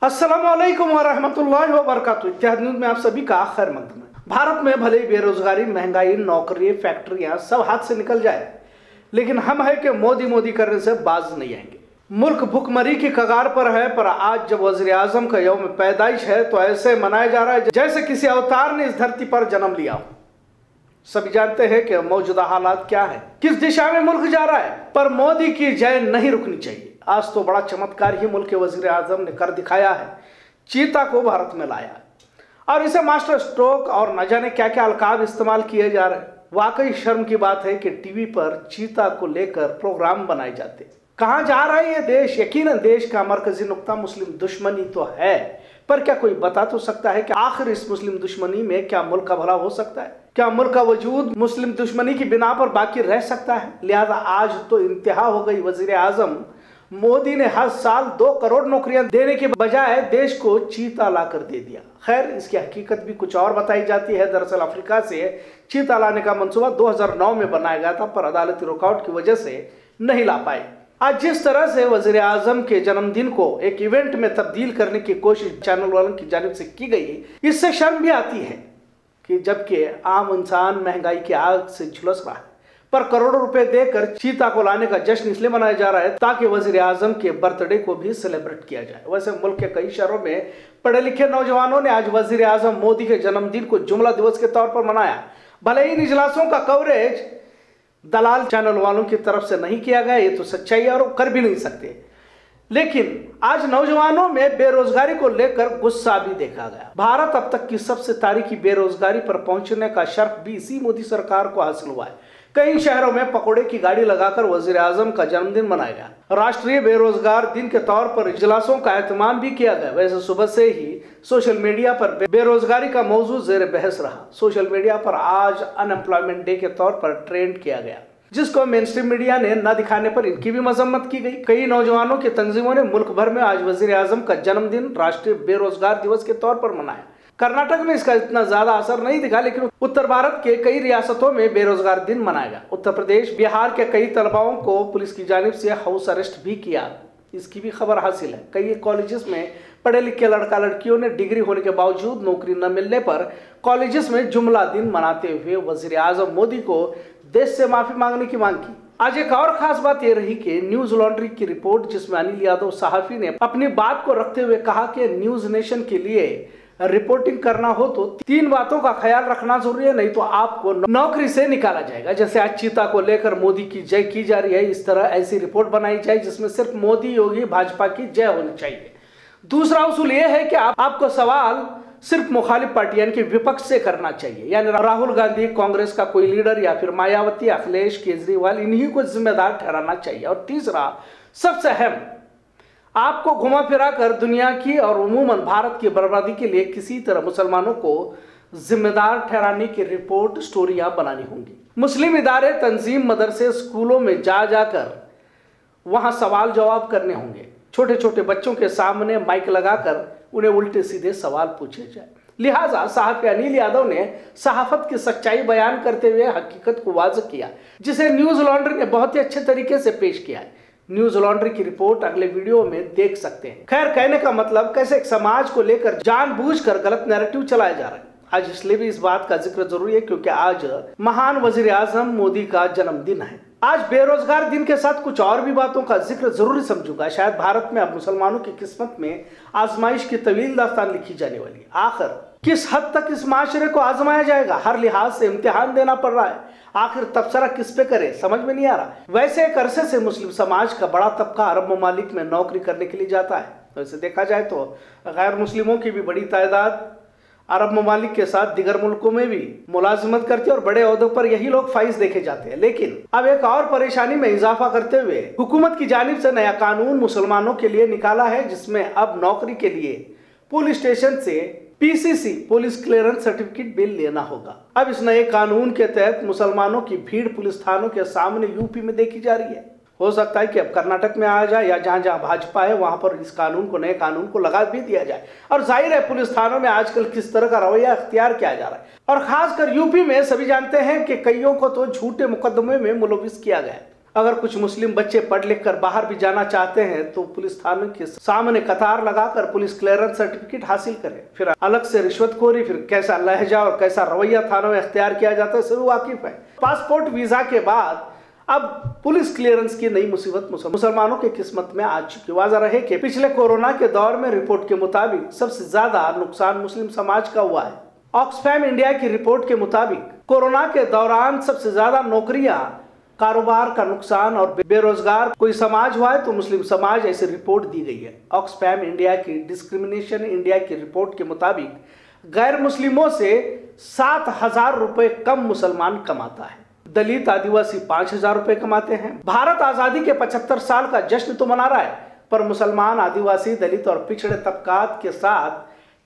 अस्सलामुअलैकुम वरहमतुल्लाहि वबरकातुहू। इत्तेहाद न्यूज़ में आप सभी का खैर मकदम है। भारत में भले ही बेरोजगारी, महंगाई, नौकरी, फैक्ट्रियां सब हाथ से निकल जाए, लेकिन हम है कि मोदी करने से बाज नहीं आएंगे। मुल्क भुखमरी की कगार पर है, पर आज जब वज़ीर आज़म का यौम पैदाइश है तो ऐसे मनाया जा रहा है जैसे किसी अवतार ने इस धरती पर जन्म लिया हो। सभी जानते हैं कि मौजूदा हालात क्या है, किस दिशा में मुल्क जा रहा है, पर मोदी की जय नहीं रुकनी चाहिए। आज तो बड़ा चमत्कार ही मुल्क के वज़ीर आज़म ने कर दिखाया है। चीता को भारत में लाया और इसे मास्टर स्ट्रोक और न जाने क्या क्या अलकाब इस्तेमाल किए जा रहे हैं। वाकई शर्म की बात है कि टीवी पर चीता को लेकर प्रोग्राम बनाए जाते। कहाँ जा रहा है ये देश? यकीनन देश का मरकजी नुक्ता मुस्लिम दुश्मनी तो है, पर क्या कोई बता तो सकता है कि आखिर इस मुस्लिम दुश्मनी में क्या मुल्क का भला हो सकता है? क्या मुल्क का वजूद मुस्लिम दुश्मनी की बिना पर बाकी रह सकता है? लिहाजा आज तो इंतहा हो गई। वजीर आजम मोदी ने हर साल 2 करोड़ नौकरियां देने के बजाय देश को चीता लाकर दे दिया। खैर, इसकी हकीकत भी कुछ और बताई जाती है। दरअसल अफ्रीका से चीता लाने का मंसूबा 2009 में बनाया गया था, पर अदालती रुकावट की वजह से नहीं ला पाए। आज जिस तरह से वजीर आजम के जन्मदिन को एक इवेंट में तब्दील करने की कोशिश चैनल वालों की जानिब से की गई, इससे शर्म भी आती है कि जबकि आम इंसान महंगाई की आग से झुलस रहा है, पर करोड़ों रुपए देकर चीता को लाने का जश्न इसलिए मनाया जा रहा है ताकि वजीर आजम के बर्थडे को भी सेलिब्रेट किया जाए। वैसे मुल्क के कई शहरों में पढ़े लिखे नौजवानों ने आज वजीर आजम मोदी के जन्मदिन को जुमला दिवस के तौर पर मनाया। भले ही इन इजलासों का कवरेज दलाल चैनल वालों की तरफ से नहीं किया गया, ये तो सच्चाई है और वो कर भी नहीं सकते, लेकिन आज नौजवानों में बेरोजगारी को लेकर गुस्सा भी देखा गया। भारत अब तक की सबसे तारीखी बेरोजगारी पर पहुंचने का शर्फ भी इसी मोदी सरकार को हासिल हुआ है। कई शहरों में पकोड़े की गाड़ी लगाकर वजीर आजम का जन्मदिन मनाया गया। राष्ट्रीय बेरोजगार दिन के तौर पर इजलासों का एहतमाम भी किया गया। वैसे सुबह से ही सोशल मीडिया पर बेरोजगारी का मौजू जेर बहस रहा। सोशल मीडिया पर आज अनएम्प्लॉयमेंट डे के तौर पर ट्रेंड किया गया, जिसको मेन स्ट्रीम मीडिया ने न दिखाने पर इनकी भी मजम्मत की गई। कई नौजवानों की तंजीमों ने मुल्क भर में आज वजीर आजम का जन्मदिन राष्ट्रीय बेरोजगार दिवस के तौर पर मनाया। कर्नाटक में इसका इतना ज्यादा असर नहीं दिखा, लेकिन उत्तर भारत के कई रियासतों में बेरोजगार दिन मनाया गया। उत्तर प्रदेश, बिहार के कई तलबाओं को पुलिस की जानिब से हाउस अरेस्ट भी किया, इसकी भी खबर हासिल है। कई कॉलेजेस में पढ़े लिखे लड़का लड़कियों ने डिग्री होने के बावजूद नौकरी न मिलने पर कॉलेजेस में जुमला दिन मनाते हुए वजीर आजम मोदी को देश से माफी मांगने की मांग की। आज एक और खास बात यह रही कि न्यूज लॉन्ड्री की रिपोर्ट, जिसमें अनिल यादव सहाफी ने अपनी बात को रखते हुए कहा कि न्यूज नेशन के लिए रिपोर्टिंग करना हो तो 3 बातों का ख्याल रखना जरूरी है, नहीं तो आपको नौकरी से निकाला जाएगा। जैसे आज चीता को लेकर मोदी की जय की जा रही है, इस तरह ऐसी रिपोर्ट बनाई जाए जिसमें सिर्फ मोदी, योगी, भाजपा की जय होनी चाहिए। दूसरा उसूल यह है कि आपको सवाल सिर्फ मुखालिफ पार्टी यानी कि विपक्ष से करना चाहिए, यानी राहुल गांधी, कांग्रेस का कोई लीडर, या फिर मायावती, अखिलेश, केजरीवाल, इन्हीं को जिम्मेदार ठहराना चाहिए। और तीसरा सबसे अहम, आपको घुमा फिरा कर दुनिया की और उमूमन भारत की बर्बादी के लिए किसी तरह मुसलमानों को जिम्मेदार ठहराने की रिपोर्ट, स्टोरियां बनानी होंगी। मुस्लिम इदारे, तंजीम, मदरसे, स्कूलों में जाकर वहां सवाल जवाब करने होंगे। छोटे छोटे बच्चों के सामने माइक लगाकर उन्हें उल्टे सीधे सवाल पूछे जाए। लिहाजा साहब अनिल यादव ने सहाफत की सच्चाई बयान करते हुए हकीकत को वाज़ेह किया, जिसे न्यूज लॉन्ड्री ने बहुत ही अच्छे तरीके से पेश किया है। न्यूज लॉन्ड्री की रिपोर्ट अगले वीडियो में देख सकते हैं। खैर, कहने का मतलब कैसे एक समाज को लेकर जानबूझकर गलत नैरेटिव चलाया जा रहा है। आज इसलिए भी इस बात का जिक्र जरूरी है क्योंकि आज महान वजीर आजम मोदी का जन्मदिन है। आज बेरोजगार दिन के साथ कुछ और भी बातों का जिक्र जरूरी समझूंगा। शायद भारत में अब मुसलमानों की किस्मत में आजमाइश की तवील दास्तान लिखी जाने वाली है। आखिर किस हद तक इस माशरे को आजमाया जाएगा? हर लिहाज से इम्तिहान देना पड़ रहा है। आखिर तबसरा किस पे करे, समझ में नहीं आ रहा। वैसे एक अरसे से मुस्लिम समाज का बड़ा तबका अरब ममालिक में नौकरी करने के लिए जाता है। वैसे देखा जाए तो गैर मुस्लिमों की भी बड़ी तादाद अरब ममालिक के साथ दिगर मुल्कों में भी मुलाजिमत करती है और बड़े ओहदों पर यही लोग फाइज देखे जाते हैं। लेकिन अब एक और परेशानी में इजाफा करते हुए हुकूमत की जानिब से नया कानून मुसलमानों के लिए निकाला है, जिसमें अब नौकरी के लिए पुलिस स्टेशन से पीसीसी, पुलिस क्लियरेंस सर्टिफिकेट भी लेना होगा। अब इस नए कानून के तहत मुसलमानों की भीड़ पुलिस थानों के सामने यूपी में देखी जा रही है। हो सकता है कि अब कर्नाटक में आ जाए या जहां जहां भाजपा है वहां पर इस कानून को, नए कानून को लगा भी दिया जाए। और जाहिर है पुलिस थानों में आजकल किस तरह का रवैया अख्तियार किया जा रहा है। और खासकर यूपी में सभी जानते हैं कि कईयों को तो झूठे मुकदमे में मुलविस किया गया है। अगर कुछ मुस्लिम बच्चे पढ़ लिख कर बाहर भी जाना चाहते हैं तो पुलिस थानों के सामने कतार लगाकर पुलिस क्लियरेंस सर्टिफिकेट हासिल करें, फिर अलग से रिश्वतखोरी, फिर कैसा लहजा और कैसा रवैया थानों में अख्तियार किया जाता है सभी वाकिफ है। पासपोर्ट वीजा के बाद अब पुलिस क्लियरेंस की नई मुसीबत मुसलमानों की किस्मत में आ चुकी। वाज़ा रहे कि पिछले कोरोना के दौर में रिपोर्ट के मुताबिक सबसे ज्यादा नुकसान मुस्लिम समाज का हुआ है। ऑक्सफैम इंडिया की रिपोर्ट के मुताबिक कोरोना के दौरान सबसे ज्यादा नौकरियां, कारोबार का नुकसान और बेरोजगार कोई समाज हुआ है तो मुस्लिम समाज, ऐसी रिपोर्ट दी गई है। ऑक्सफैम इंडिया की डिस्क्रिमिनेशन इंडिया की रिपोर्ट के मुताबिक गैर मुस्लिमों से 7,000 रुपए कम मुसलमान कमाता है। दलित आदिवासी 5,000 रुपए कमाते हैं। भारत आजादी के 75 साल का जश्न तो मना रहा है, पर मुसलमान, आदिवासी, दलित और पिछड़े तबकात के साथ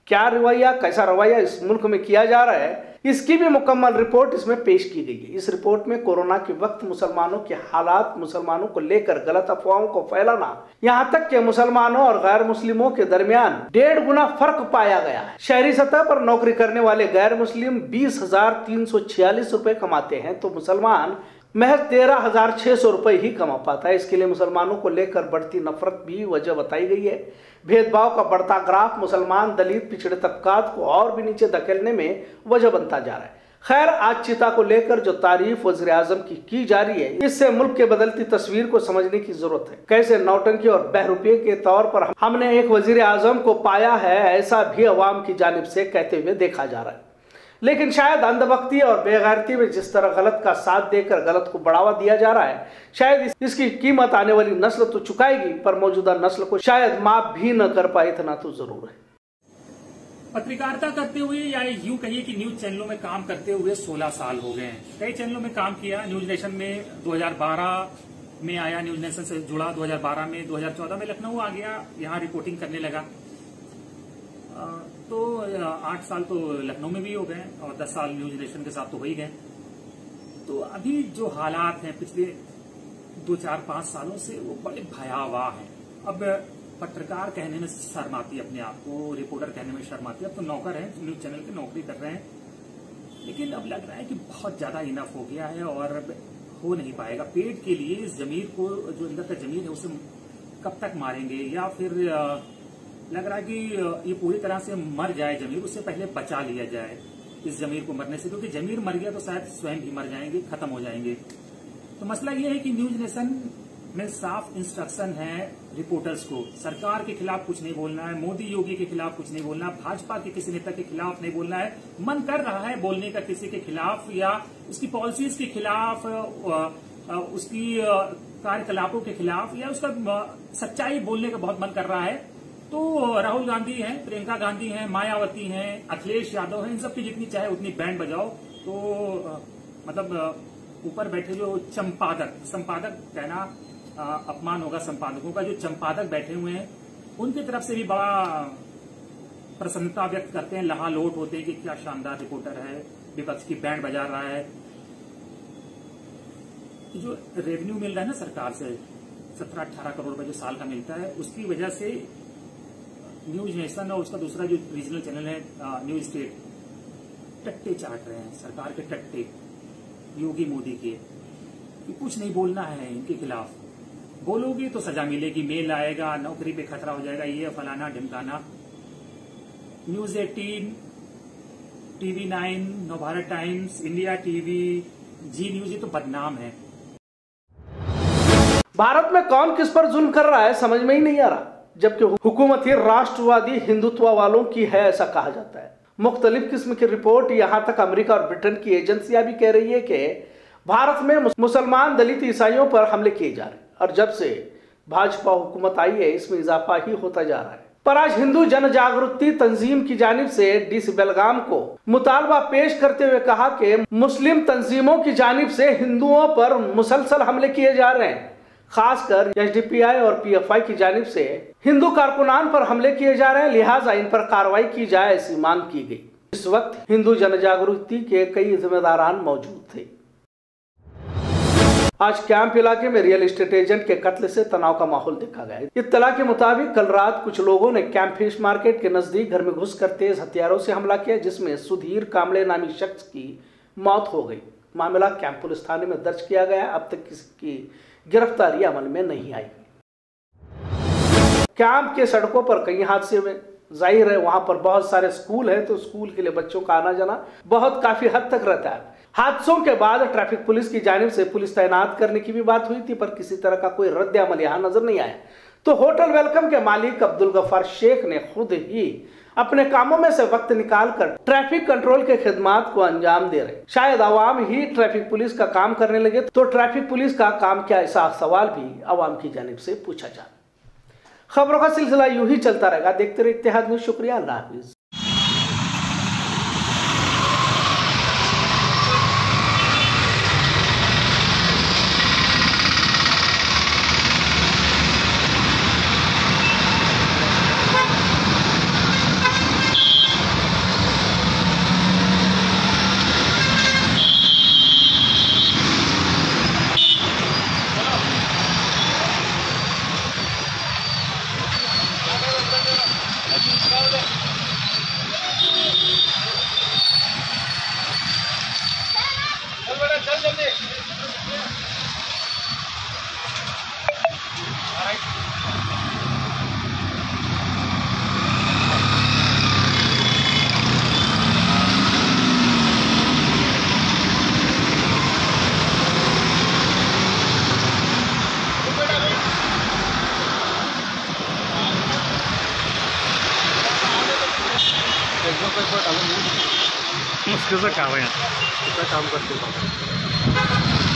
क्या रवैया, कैसा रवैया इस मुल्क में किया जा रहा है, इसकी भी मुकम्मल रिपोर्ट इसमें पेश की गई है। इस रिपोर्ट में कोरोना के वक्त मुसलमानों के हालात, मुसलमानों को लेकर गलत अफवाहों को फैलाना, यहां तक कि मुसलमानों और गैर मुस्लिमों के दरमियान 1.5 गुना फर्क पाया गया है। शहरी सतह पर नौकरी करने वाले गैर मुस्लिम 20,346 रुपए कमाते हैं तो मुसलमान महज 13,600 रुपए ही कमा पाता है। इसके लिए मुसलमानों को लेकर बढ़ती नफरत भी वजह बताई गई है। भेदभाव का बढ़ता ग्राफ मुसलमान, दलित, पिछड़े तबकात को और भी नीचे धकेलने में वजह बनता जा रहा है। खैर, आज चिता को लेकर जो तारीफ वज़ीर आज़म की जा रही है, इससे मुल्क के बदलती तस्वीर को समझने की जरूरत है। कैसे नौटंकी और बहरूपये के तौर पर हमने एक वज़ीर आज़म को पाया है, ऐसा भी अवाम की जानिब से कहते हुए देखा जा रहा है। लेकिन शायद अंधभक्ति और बेगैरती में जिस तरह गलत का साथ देकर गलत को बढ़ावा दिया जा रहा है, शायद इसकी कीमत आने वाली नस्ल तो चुकाएगी, पर मौजूदा नस्ल को शायद माफ भी न कर पाए, इतना तो जरूर है। पत्रकारिता करते हुए या यूं कहिए कि न्यूज चैनलों में काम करते हुए 16 साल हो गए हैं। कई चैनलों में काम किया। न्यूज नेशन में 2012 में आया, न्यूज नेशन से जुड़ा 2012 में, 2014 में लखनऊ आ गया, यहाँ रिपोर्टिंग करने लगा। तो 8 साल तो लखनऊ में भी हो गए और 10 साल न्यूज नेशन के साथ तो हो ही गए। तो अभी जो हालात हैं पिछले 2, 4, 5 सालों से वो बड़े भयावह हैं। अब पत्रकार कहने में शर्म आती है अपने आप को, रिपोर्टर कहने में शर्म आती है। अब तो नौकर हैं, न्यूज चैनल की नौकरी कर रहे हैं, लेकिन अब लग रहा है कि बहुत ज्यादा इनफ हो गया है और अब हो नहीं पाएगा। पेट के लिए इस जमीर को, जो अंदर का जमीर है, उसे कब तक मारेंगे, या फिर लग रहा है कि ये पूरी तरह से मर जाए जमीर, उससे पहले बचा लिया जाए इस जमीर को मरने से, क्योंकि जमीर मर गया तो शायद स्वयं भी मर जाएंगे, खत्म हो जाएंगे। तो मसला ये है कि न्यूज नेशन में साफ इंस्ट्रक्शन है रिपोर्टर्स को, सरकार के खिलाफ कुछ नहीं बोलना है, मोदी योगी के खिलाफ कुछ नहीं बोलना, भाजपा के किसी नेता के खिलाफ नहीं बोलना है। मन कर रहा है बोलने का किसी के खिलाफ या उसकी पॉलिसीज के खिलाफ, उसकी कार्यकलापों के खिलाफ, या उसका सच्चाई बोलने का बहुत मन कर रहा है, तो राहुल गांधी हैं, प्रियंका गांधी हैं, मायावती हैं, अखिलेश यादव हैं, इन सब की जितनी चाहे उतनी बैंड बजाओ। तो मतलब ऊपर बैठे जो संपादक कहना अपमान होगा संपादकों का, जो संपादक बैठे हुए हैं उनकी तरफ से भी बड़ा प्रसन्नता व्यक्त करते हैं, लहालोट होते हैं कि क्या शानदार रिपोर्टर है, विपक्ष की बैंड बजा रहा है। जो रेवेन्यू मिल रहा है ना सरकार से, 17-18 करोड़ रुपए जो साल का मिलता है, उसकी वजह से न्यूज नेशन और उसका दूसरा जो रीजनल चैनल है न्यूज स्टेट, टट्टे चाट रहे हैं, सरकार के टट्टे, योगी मोदी के, कि कुछ नहीं बोलना है इनके खिलाफ। बोलोगे तो सजा मिलेगी, मेल आएगा, नौकरी पे खतरा हो जाएगा, ये फलाना ढिमकाना। News 18, TV9, Navbharat Times, India TV, Zee News, ये तो बदनाम है। भारत में कौन किस पर जुल्म कर रहा है समझ में ही नहीं आ रहा, जबकि हुकूमत ही राष्ट्रवादी हिंदुत्व वालों की है, ऐसा कहा जाता है। मुख्तलिफ किस्म की रिपोर्ट, यहां तक अमेरिका और ब्रिटेन की एजेंसियां भी कह रही है कि भारत में मुसलमान, दलित, ईसाइयों पर हमले किए जा रहे हैं, और जब से भाजपा हुकूमत आई है इसमें इजाफा ही होता जा रहा है। पर आज हिंदू जन जागृति तंजीम की जानिब से डीसी बेलगाम को मुतालबा पेश करते हुए कहा कि मुस्लिम तंजीमों की जानिब से हिंदुओं पर मुसलसल हमले किए जा रहे हैं, खासकर एसडीपीआई और पीएफआई की जानिब से हिंदू कारकुनान पर हमले किए जा रहे हैं, लिहाजा इन पर कार्रवाई की जाए, ऐसी मांग की गई। इस वक्त हिंदू जन जागृति के कई जिम्मेदारान मौजूद थे। आज कैंप इलाके में रियल एस्टेट एजेंट के कत्ल से तनाव का माहौल देखा गया। इत्तला के मुताबिक कल रात कुछ लोगों ने कैंप फिश मार्केट के नजदीक घर में घुसकर तेज हथियारों से हमला किया, जिसमें सुधीर कांबळे नामी शख्स की मौत हो गई। मामला कैंप पुलिस थाने में दर्ज किया गया। अब तक किसी की गिरफ्तारी अमल में नहीं आई। कैंप के सड़कों पर कई हादसे हुए। जाहिर है वहां पर बहुत सारे स्कूल है, तो स्कूल के लिए बच्चों का आना जाना बहुत काफी हद तक रहता है। हादसों के बाद ट्रैफिक पुलिस की जानिब से पुलिस तैनात करने की भी बात हुई थी, पर किसी तरह का कोई रद्द अमल यहां नजर नहीं आया। तो होटल वेलकम के मालिक अब्दुल गफ्फार शेख ने खुद ही अपने कामों में से वक्त निकालकर ट्रैफिक कंट्रोल के खिदमात को अंजाम दे रहे। शायद आवाम ही ट्रैफिक पुलिस का काम करने लगे तो ट्रैफिक पुलिस का काम क्या, ऐसा सवाल भी आवाम की जानिब से पूछा जाए। खबरों का सिलसिला यूं ही चलता रहेगा। देखते रहिए इत्तेहाद न्यूज़। शुक्रिया, अल्लाह हाफिज। मुश्किल से काम है, काम करते हैं।